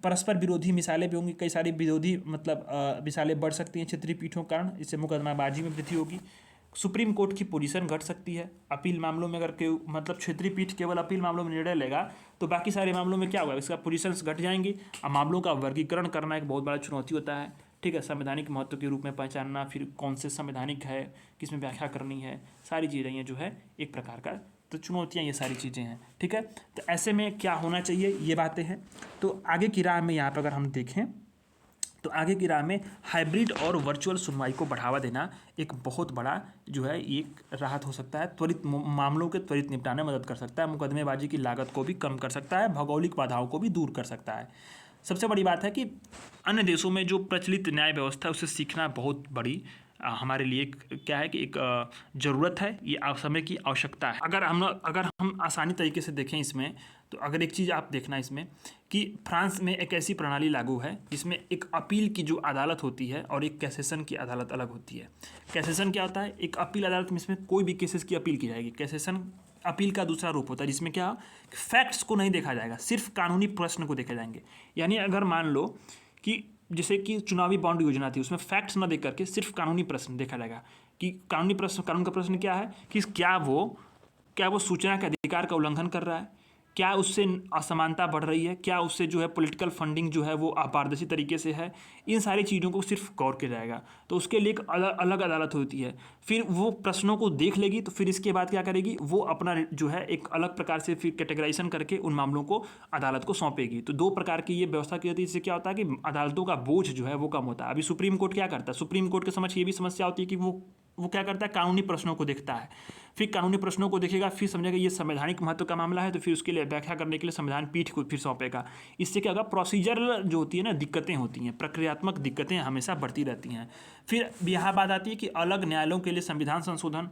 परस्पर विरोधी मिसालें भी होंगी, कई सारी विरोधी मिसालें बढ़ सकती हैं क्षेत्रीय पीठों के कारण, इससे मुकदमाबाजी में वृद्धि होगी। सुप्रीम कोर्ट की पोजीशन घट सकती है अपील मामलों में। अगर क्षेत्रीय पीठ केवल अपील मामलों में निर्णय लेगा तो बाकी सारे मामलों में क्या होगा, इसका पोजीशंस घट जाएंगी। अब मामलों का वर्गीकरण करना एक बहुत बड़ा चुनौती होता है। ठीक है, संवैधानिक महत्व के रूप में पहचानना, फिर कौन से संवैधानिक है, किसमें व्याख्या करनी है, सारी चीज़ें ये जो है एक प्रकार का तो चुनौतियाँ ये सारी चीज़ें हैं। ठीक है, तो ऐसे में क्या होना चाहिए ये बातें हैं। तो आगे की राह में यहाँ पर अगर हम देखें तो आगे की राह में हाइब्रिड और वर्चुअल सुनवाई को बढ़ावा देना एक बहुत बड़ा जो है एक राहत हो सकता है, त्वरित मामलों के त्वरित निपटाने में मदद कर सकता है, मुकदमेबाजी की लागत को भी कम कर सकता है, भौगोलिक बाधाओं को भी दूर कर सकता है। सबसे बड़ी बात है कि अन्य देशों में जो प्रचलित न्याय व्यवस्था है उससे सीखना बहुत बड़ी हमारे लिए क्या है कि एक ज़रूरत है, ये समय की आवश्यकता है। अगर हम आसानी तरीके से देखें इसमें, तो अगर एक चीज़ आप देखना इसमें कि फ्रांस में एक ऐसी प्रणाली लागू है जिसमें एक अपील की जो अदालत होती है और एक कैसेशन की अदालत अलग होती है। कैसेशन क्या होता है? एक अपील अदालत में इसमें कोई भी केसेस की अपील की जाएगी। कैसेशन अपील का दूसरा रूप होता है जिसमें क्या फैक्ट्स को नहीं देखा जाएगा, सिर्फ कानूनी प्रश्न को देखे जाएंगे। यानी अगर मान लो कि जैसे कि चुनावी बॉन्ड योजना थी, उसमें फैक्ट्स न देख करके सिर्फ कानूनी प्रश्न देखा जाएगा कि कानूनी प्रश्न, कानून का प्रश्न क्या है कि क्या वो सूचना के अधिकार का उल्लंघन कर रहा है, क्या उससे असमानता बढ़ रही है, क्या उससे जो है पॉलिटिकल फंडिंग जो है वो अपारदर्शी तरीके से है, इन सारी चीज़ों को सिर्फ गौर किया जाएगा। तो उसके लिए एक अलग अदालत होती है, फिर वो प्रश्नों को देख लेगी, तो फिर इसके बाद क्या करेगी, वो अपना जो है एक अलग प्रकार से फिर कैटेगराइजेशन करके उन मामलों को अदालत को सौंपेगी। तो दो प्रकार की ये व्यवस्था की जाती है, इससे क्या होता है कि अदालतों का बोझ जो है वो कम होता है। अभी सुप्रीम कोर्ट क्या करता है, सुप्रीम कोर्ट के समझ ये भी समस्या होती है कि वो क्या करता है, कानूनी प्रश्नों को देखता है, फिर कानूनी प्रश्नों को देखेगा, फिर समझेगा ये संवैधानिक महत्व का मामला है, तो फिर उसके लिए व्याख्या करने के लिए संविधान पीठ को फिर सौंपेगा। इससे क्या होगा, प्रोसीजर जो होती है ना, दिक्कतें होती हैं, प्रक्रियात्मक दिक्कतें हमेशा बढ़ती रहती हैं। फिर यहाँ बात आती है कि अलग न्यायालयों के लिए संविधान संशोधन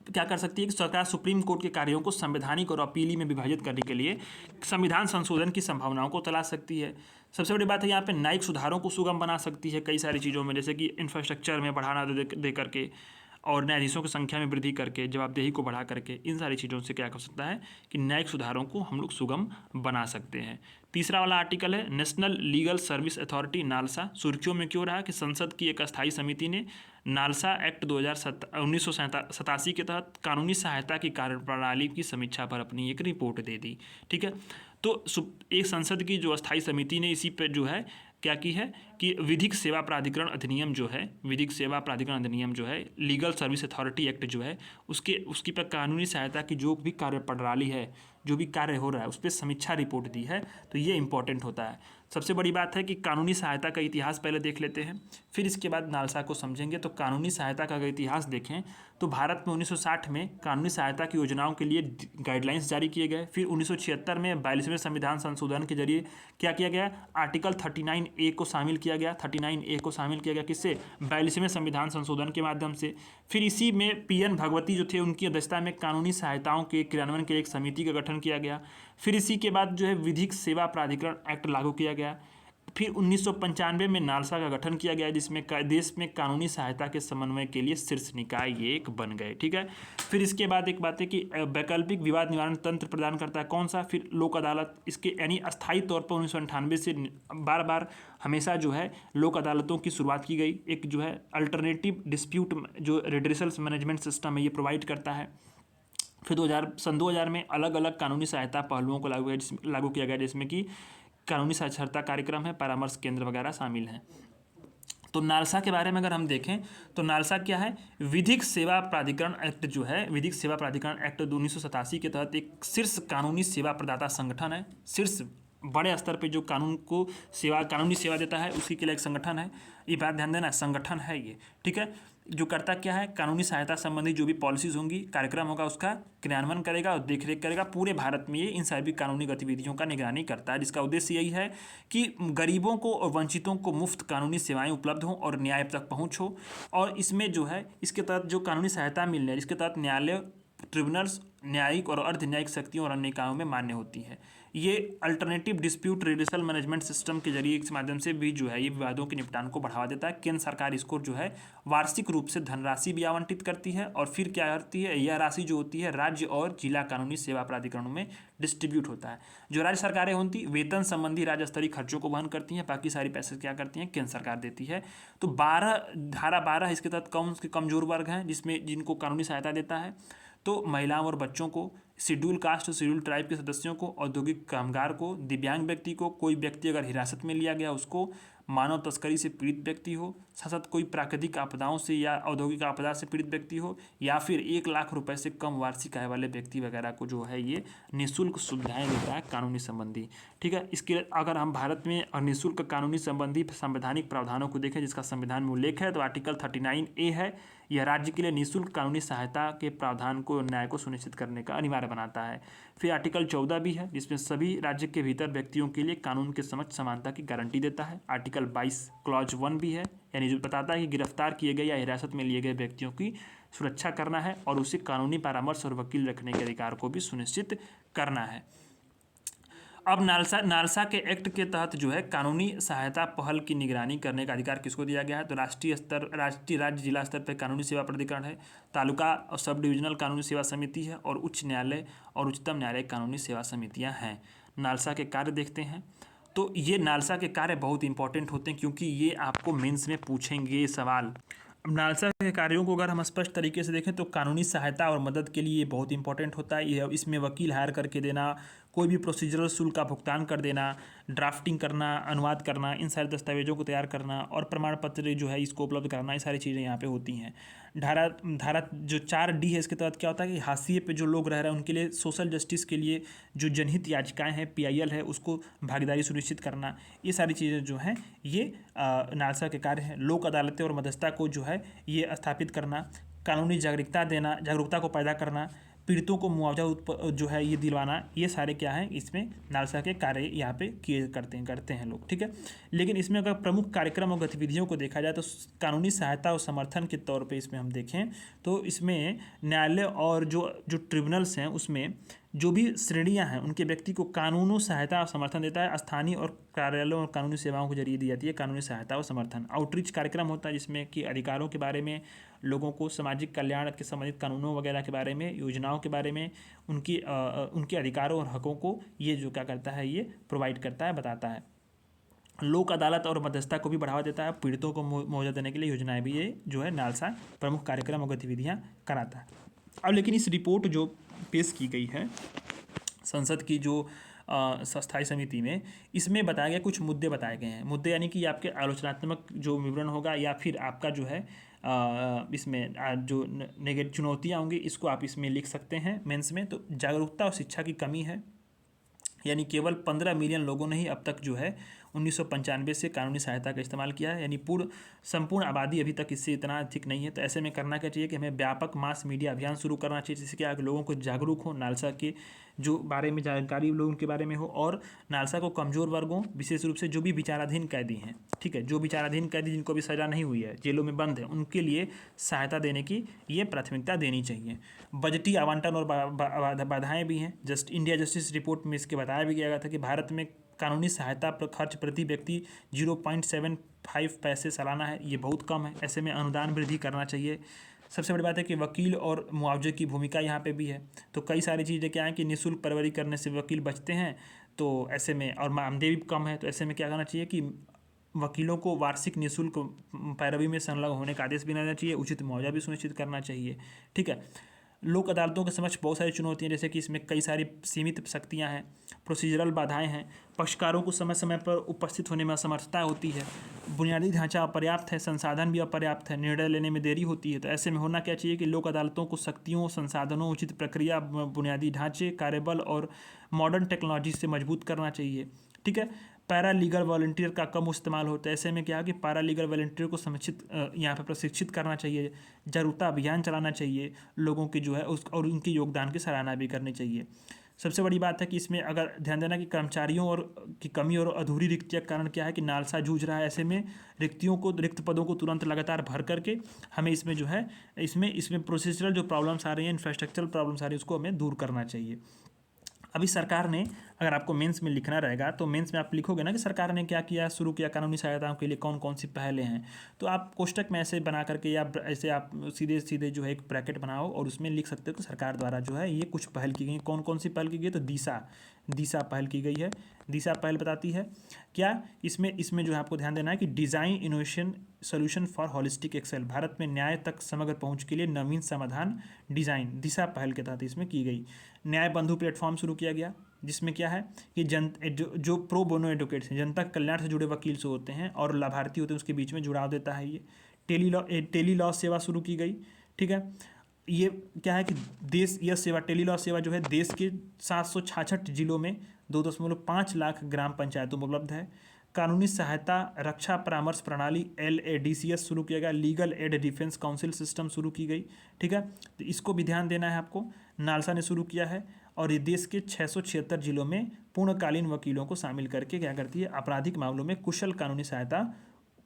क्या कर सकती है कि सरकार सुप्रीम कोर्ट के कार्यों को संवैधानिक और अपीली में विभाजित करने के लिए संविधान संशोधन की संभावनाओं को तलाश सकती है। सबसे बड़ी बात है यहाँ पे न्यायिक सुधारों को सुगम बना सकती है कई सारी चीज़ों में, जैसे कि इंफ्रास्ट्रक्चर में बढ़ाना दे करके और न्यायाधीशों की संख्या में वृद्धि करके, जवाबदेही को बढ़ा करके, इन सारी चीज़ों से क्या कर सकता है कि न्यायिक सुधारों को हम लोग सुगम बना सकते हैं। तीसरा वाला आर्टिकल है national legal service authority NALSA. सुर्खियों में क्यों रहा कि संसद की एक अस्थायी समिति ने नालसा एक्ट 1987 के तहत कानूनी सहायता की कार्यप्रणाली की समीक्षा पर अपनी एक रिपोर्ट दे दी। ठीक है, तो एक संसद की जो अस्थायी समिति ने इसी पर जो है क्या की है कि विधिक सेवा प्राधिकरण अधिनियम जो है लीगल सर्विस अथॉरिटी एक्ट जो है उसकी पर कानूनी सहायता की जो भी कार्यप्रणाली है, जो भी कार्य हो रहा है, उस पर समीक्षा रिपोर्ट दी है। तो ये इंपॉर्टेंट होता है। सबसे बड़ी बात है कि कानूनी सहायता का इतिहास पहले देख लेते हैं, फिर इसके बाद नालसा को समझेंगे। तो कानूनी सहायता का अगर इतिहास देखें तो भारत में 1960 में कानूनी सहायता की योजनाओं के लिए गाइडलाइंस जारी किए गए। फिर 1976 में 42वें संविधान संशोधन के जरिए क्या किया गया, आर्टिकल 39A को शामिल किया गया। 39A को शामिल किया गया किससे, 42वें संविधान संशोधन के माध्यम से। फिर इसी में PN भगवती जो थे उनकी अध्यक्षता में कानूनी सहायताओं के क्रियान्वयन के लिए एक समिति का गठन किया गया। फिर इसी के बाद जो है विधिक सेवा प्राधिकरण एक्ट लागू किया गया। फिर 1995 में नालसा का गठन किया गया, जिसमें देश में कानूनी सहायता के समन्वय के लिए शीर्ष निकाय ये एक बन गए। ठीक है, फिर इसके बाद एक बात है कि वैकल्पिक विवाद निवारण तंत्र प्रदान करता है कौन सा, फिर लोक अदालत। इसके यानी अस्थायी तौर पर 1998 से बार बार हमेशा जो है लोक अदालतों की शुरुआत की गई। एक जो है अल्टरनेटिव डिस्प्यूट जो रिड्रेसल मैनेजमेंट सिस्टम है ये प्रोवाइड करता है। फिर 2000 में अलग अलग कानूनी सहायता पहलुओं को लागू किया गया, जिसमें कि कानूनी साक्षरता कार्यक्रम है, परामर्श केंद्र वगैरह शामिल हैं। तो नालसा के बारे में अगर हम देखें तो नालसा क्या है, विधिक सेवा प्राधिकरण एक्ट जो है, विधिक सेवा प्राधिकरण एक्ट 1987 के तहत एक शीर्ष कानूनी सेवा प्रदाता संगठन है। शीर्ष बड़े स्तर पे जो कानूनी सेवा देता है उसी के लिए एक संगठन है। ये बात ध्यान देना, संगठन है ये। ठीक है, जो करता क्या है, कानूनी सहायता संबंधी जो भी पॉलिसीज होंगी, कार्यक्रम होगा, उसका क्रियान्वयन करेगा और देखरेख करेगा। पूरे भारत में ये इन सभी कानूनी गतिविधियों का निगरानी करता है, जिसका उद्देश्य यही है कि गरीबों को और वंचितों को मुफ्त कानूनी सेवाएं उपलब्ध हों और न्याय तक पहुँच हो। और इसमें जो है इसके तहत जो कानूनी सहायता मिल रही है, इसके तहत न्यायालय, ट्रिब्यूनल्स, न्यायिक और अर्ध न्यायिक शक्तियों और अन्य निकायों में मान्य होती है। ये alternative dispute redressal management system के जरिए इस माध्यम से भी जो है ये विवादों के निपटान को बढ़ावा देता है। केंद्र सरकार इसको जो है वार्षिक रूप से धनराशि भी आवंटित करती है और फिर क्या करती है, यह राशि जो होती है राज्य और जिला कानूनी सेवा प्राधिकरणों में डिस्ट्रीब्यूट होता है। जो राज्य सरकारें होती वेतन संबंधी राज्य स्तरीय खर्चों को वहन करती हैं, बाकी सारी पैसे क्या करती हैं, केंद्र सरकार देती है। तो धारा 12 इसके तहत कौन से कमजोर वर्ग हैं जिनको कानूनी सहायता देता है, तो महिलाओं और बच्चों को, शेड्यूल कास्ट और शेड्यूल ट्राइब के सदस्यों को, औद्योगिक कामगार को, दिव्यांग व्यक्ति को, कोई व्यक्ति अगर हिरासत में लिया गया उसको, मानव तस्करी से पीड़ित व्यक्ति हो, साथ साथ कोई प्राकृतिक आपदाओं से या औद्योगिक आपदा से पीड़ित व्यक्ति हो, या फिर 1 लाख रुपए से कम वार्षिक आय वाले व्यक्ति वगैरह को जो है ये निःशुल्क सुविधाएं देता है कानूनी संबंधी। ठीक है, इसके अगर हम भारत में निःशुल्क कानूनी संबंधी संवैधानिक प्रावधानों को देखें जिसका संविधान में उल्लेख है, तो आर्टिकल 39A है। यह राज्य के लिए निःशुल्क कानूनी सहायता के प्रावधान को न्याय को सुनिश्चित करने का अनिवार्य बनाता है। फिर आर्टिकल 14 भी है जिसमें सभी राज्य के भीतर व्यक्तियों के लिए कानून के समक्ष समानता की गारंटी देता है। आर्टिकल 22 क्लॉज 1 भी है, यानी जो बताता है कि गिरफ्तार किए गए या हिरासत में लिए गए व्यक्तियों की सुरक्षा करना है और उसे कानूनी परामर्श और वकील रखने के अधिकार को भी सुनिश्चित करना है। अब नालसा के एक्ट के तहत जो है कानूनी सहायता पहल की निगरानी करने का अधिकार किसको दिया गया है? तो राष्ट्रीय राज्य जिला स्तर पर कानूनी सेवा प्राधिकरण है, तालुका और सब डिविजनल कानूनी सेवा समिति है, और उच्च न्यायालय और उच्चतम न्यायालय कानूनी सेवा समितियां हैं। नालसा के कार्य देखते हैं, तो ये नालसा के कार्य बहुत इंपॉर्टेंट होते हैं क्योंकि ये आपको मेंस में पूछेंगे सवाल। अब नालसा के कार्यों को अगर हम स्पष्ट तरीके से देखें तो कानूनी सहायता और मदद के लिए बहुत इंपॉर्टेंट होता है। यह इसमें वकील हायर करके देना, कोई भी प्रोसीजरल शुल्क का भुगतान कर देना, ड्राफ्टिंग करना, अनुवाद करना, इन सारे दस्तावेजों को तैयार करना और प्रमाण पत्र जो है इसको उपलब्ध कराना, ये सारी चीज़ें यहाँ पे होती हैं। धारा जो 4D है इसके तहत क्या होता है कि हाशिए पे जो लोग रह रहे हैं उनके लिए सोशल जस्टिस के लिए जो जनहित याचिकाएं हैं PIL है उसको भागीदारी सुनिश्चित करना, ये सारी चीज़ें जो हैं ये नालसा के कार्य हैं। लोक अदालतें और मध्यस्थता को जो है ये स्थापित करना, कानूनी जागरूकता को पैदा करना, पीड़ितों को मुआवजा जो है ये दिलवाना, ये सारे क्या हैं इसमें नालसा के कार्य यहाँ पे करते हैं लोग। ठीक है, लेकिन इसमें अगर प्रमुख कार्यक्रम और गतिविधियों को देखा जाए तो कानूनी सहायता और समर्थन के तौर पे इसमें हम देखें तो इसमें न्यायालय और जो ट्रिब्यूनल्स हैं उसमें जो भी श्रेणियां हैं उनके व्यक्ति को कानूनी सहायता और समर्थन देता है। स्थानीय और कार्यालयों और कानूनी सेवाओं के जरिए दी जाती है कानूनी सहायता और समर्थन। आउटरीच कार्यक्रम होता है जिसमें कि अधिकारों के बारे में, लोगों को सामाजिक कल्याण के संबंधित कानूनों वगैरह के बारे में, योजनाओं के बारे में, उनके अधिकारों और हकों को ये जो क्या करता है ये प्रोवाइड करता है, बताता है। लोक अदालत और मध्यस्थता को भी बढ़ावा देता है, पीड़ितों को मुआवजा देने के लिए योजनाएं भी ये जो है नालसा प्रमुख कार्यक्रम और गतिविधियाँ कराता है। अब लेकिन इस रिपोर्ट जो पेश की गई है संसद की जो स्थायी समिति में, इसमें बताया गया कुछ मुद्दे बताए गए हैं। मुद्दे यानी कि आपके आलोचनात्मक जो विवरण होगा या फिर आपका जो है इसमें जो नेगेटिव चुनौतियाँ होंगी इसको आप इसमें लिख सकते हैं मेंस में। तो जागरूकता और शिक्षा की कमी है, यानी केवल 15 मिलियन लोगों ने ही अब तक जो है 1995 से कानूनी सहायता का इस्तेमाल किया है, यानी संपूर्ण आबादी अभी तक इससे इतना अधिक नहीं है। तो ऐसे में करना क्या चाहिए कि हमें व्यापक मास मीडिया अभियान शुरू करना चाहिए जिससे कि लोगों को जागरूक हो, नालसा के जो बारे में जानकारी लोगों के बारे में हो, और नालसा को कमज़ोर वर्गों विशेष रूप से जो भी विचाराधीन कैदी हैं, ठीक है, जो विचाराधीन कैदी जिनको भी सज़ा नहीं हुई है, जेलों में बंद है, उनके लिए सहायता देने की ये प्राथमिकता देनी चाहिए। बजटीय आवंटन और बाधाएँ भी हैं। इंडिया जस्टिस रिपोर्ट में इसके बताया भी गया था कि भारत में कानूनी सहायता पर खर्च प्रति व्यक्ति 0.75 पैसे सालाना है, ये बहुत कम है। ऐसे में अनुदान वृद्धि करना चाहिए। सबसे बड़ी बात है कि वकील और मुआवजे की भूमिका यहाँ पे भी है। तो कई सारी चीज़ें क्या हैं कि निःशुल्क परवरी करने से वकील बचते हैं, तो ऐसे में और मानदेय भी कम है, तो ऐसे में क्या करना चाहिए कि वकीलों को वार्षिक निःशुल्क पैरवी में संलग्न होने का आदेश भी देना चाहिए, उचित मुआवजा भी सुनिश्चित करना चाहिए। ठीक है, लोक अदालतों के समक्ष बहुत सारी चुनौतियां जैसे कि इसमें कई सारी सीमित शक्तियां हैं, प्रोसीजरल बाधाएं हैं, पक्षकारों को समय समय पर उपस्थित होने में असमर्थता होती है, बुनियादी ढांचा अपर्याप्त है, संसाधन भी अपर्याप्त है, निर्णय लेने में देरी होती है। तो ऐसे में होना क्या चाहिए कि लोक अदालतों को शक्तियों, संसाधनों, उचित प्रक्रिया, बुनियादी ढांचे, कार्यबल और मॉडर्न टेक्नोलॉजी से मजबूत करना चाहिए। ठीक है, पैरा लीगल वॉलंटियर का कम इस्तेमाल होता है। ऐसे में क्या है कि पैरा लीगल वॉलंटियर को समुचित यहाँ पर प्रशिक्षित करना चाहिए, जागरूकता अभियान चलाना चाहिए लोगों की जो है और उनके योगदान की सराहना भी करनी चाहिए। सबसे बड़ी बात है कि इसमें अगर ध्यान देना कि कर्मचारियों और की कमी और अधूरी रिक्तियों के कारण क्या है कि नालसा जूझ रहा है। ऐसे में रिक्त पदों को तुरंत लगातार भर करके हमें इसमें जो है इसमें प्रोसेसरल जो प्रॉब्लम्स आ रही हैं, इंफ्रास्ट्रक्चरल प्रॉब्लम्स आ रही है, उसको हमें दूर करना चाहिए। अभी सरकार ने, अगर आपको मेंस में लिखना रहेगा तो मेंस में आप लिखोगे ना कि सरकार ने क्या किया, शुरू किया कानूनी सहायताओं के लिए कौन कौन सी पहलें हैं, तो आप कोष्टक में ऐसे बना करके या ऐसे आप सीधे सीधे जो है एक ब्रैकेट बनाओ और उसमें लिख सकते हो कि सरकार द्वारा जो है ये कुछ पहल की गई। कौन कौन सी पहल की गई, तो दिशा पहल की गई है। दिशा पहल बताती है क्या, इसमें जो है आपको ध्यान देना है कि design innovation solution for holistic excel, Bharat में न्याय तक समग्र पहुंच के लिए नवीन समाधान डिज़ाइन, दिशा पहल के तहत इसमें की गई। न्याय बंधु प्लेटफॉर्म शुरू किया गया, जिसमें क्या है कि जो प्रो बोनो एडवोकेट्स हैं, जनता कल्याण से जुड़े वकील से होते हैं और लाभार्थी होते हैं, उसके बीच में जुड़ाव देता है ये। टेली लॉ सेवा शुरू की गई, ठीक है। ये क्या है कि यह सेवा, टेली लॉ सेवा जो है देश के 766 जिलों में 2.5 लाख ग्राम पंचायतों में उपलब्ध है। कानूनी सहायता रक्षा परामर्श प्रणाली LADCS शुरू किया गया, legal aid defence council system शुरू की गई, ठीक है। तो इसको भी ध्यान देना है आपको। नालसा ने शुरू किया है और ये देश के 676 जिलों में पूर्णकालीन वकीलों को शामिल करके क्या करती है, आपराधिक मामलों में कुशल कानूनी सहायता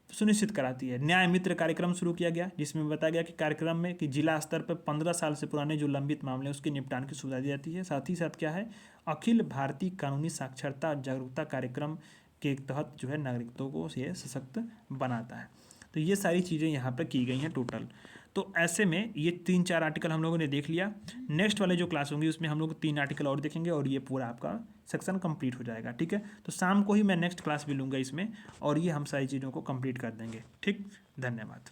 सुनिश्चित कराती है। न्याय मित्र कार्यक्रम शुरू किया गया, जिसमें बताया गया कि कार्यक्रम में कि जिला स्तर पर 15 साल से पुराने जो लंबित मामले हैं उसके निपटान की सुविधा दी जाती है। साथ ही साथ क्या है, अखिल भारतीय कानूनी साक्षरता और जागरूकता कार्यक्रम के तहत जो है नागरिकों को ये सशक्त बनाता है। तो ये सारी चीज़ें यहाँ पर की गई हैं टोटल। तो ऐसे में ये 3-4 आर्टिकल हम लोगों ने देख लिया। नेक्स्ट वाले जो क्लास होंगी उसमें हम लोग 3 आर्टिकल और देखेंगे और ये पूरा आपका सेक्शन कंप्लीट हो जाएगा, ठीक है। तो शाम को ही मैं नेक्स्ट क्लास भी लूँगा इसमें और ये हम सारी चीज़ों को कंप्लीट कर देंगे, ठीक। धन्यवाद।